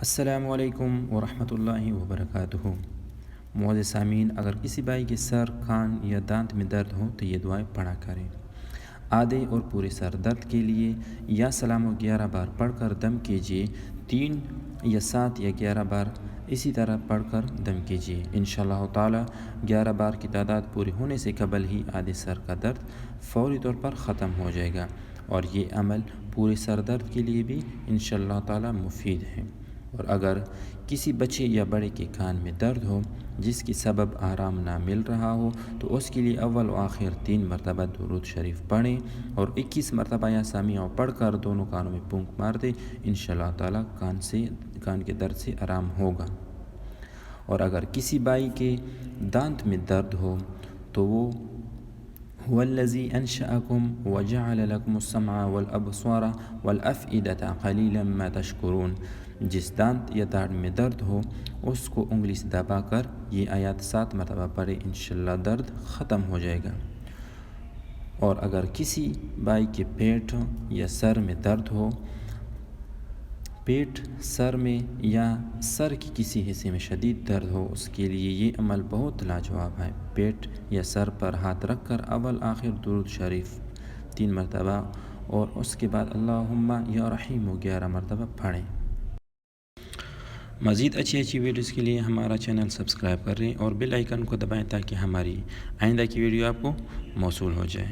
السلام علیکم ورحمۃ اللہ وبرکاتہ۔ معزز سامعین، اگر کسی بھائی کے سر، کان یا دانت میں درد ہو تو یہ دعائیں پڑھا کریں۔ آدھے اور پورے سر درد کے لیے یا سلام و 11 بار پڑھ کر دم کیجیے، 3 یا 7 یا 11 بار اسی طرح پڑھ کر دم کیجیے۔ انشاءاللہ تعالی 11 بار کی تعداد پوری ہونے سے قبل ہی آدھے سر کا درد فوری طور پر ختم ہو جائے گا، اور یہ عمل پورے سر درد کے لیے بھی انشاءاللہ تعالی مفید ہے۔ اور اگر کسی بچے یا بڑے کے کان میں درد ہو جس کی سبب آرام نہ مل رہا ہو تو اس کے لیے اول و آخر 3 مرتبہ درود شریف پڑھیں اور 21 مرتبہ یا سمیع پڑھ کر دونوں کانوں میں پھونک مار دیں۔ انشاءاللہ تعالی کان کے درد سے آرام ہوگا۔ اور اگر کسی بھائی کے دانت میں درد ہو تو وہ هو الذی انشأکم وجعل لکم السمع والابصار والافئدة قلیلا ما تشکرون۔ جس دانت یا داڑھ میں درد ہو اس کو انگلی سے دبا کر یہ آیات 7 مرتبہ پڑھے، انشاءاللہ درد ختم ہو جائے گا۔ اور اگر کسی بھائی کے پیٹ یا سر میں درد ہو، پیٹ، سر میں یا سر کی کسی حصے میں شدید درد ہو، اس کے لیے یہ عمل بہت لاجواب ہے۔ پیٹ یا سر پر ہاتھ رکھ کر اول آخر درود شریف 3 مرتبہ اور اس کے بعد اللہم یا رحیم 11 مرتبہ پڑھیں۔ مزید اچھی ویڈیوز کے لیے ہمارا چینل سبسکرائب کریں اور بیل آئیکن کو دبائیں تاکہ ہماری آئندہ کی ویڈیو آپ کو موصول ہو جائے۔